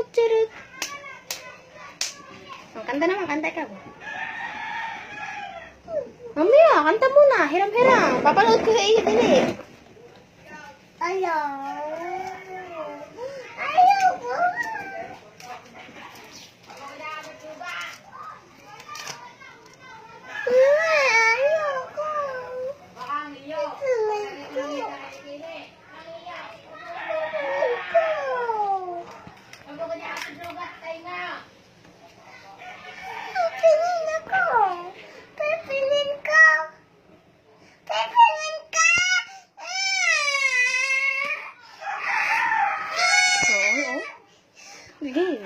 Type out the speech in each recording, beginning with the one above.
Churut. Kanta naman, kanta ikaw. Mamaya, kanta muna. Hiram-hiram. Papanood ko sa iyo din eh. Ayoko. Sige.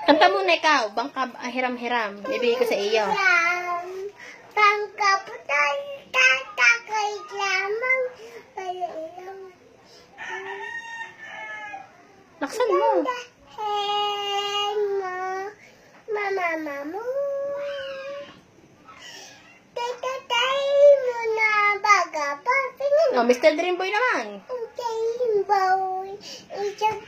Kanta muna ikaw. Bangka hiram-hiram. Bibigay ko sa iyo. Bangka po tayo tatakay lamang. Laksan mo. Mama mo. Tatay mo na baga pa. Oh, Mr. Dreamboy naman. Rainbow. Isang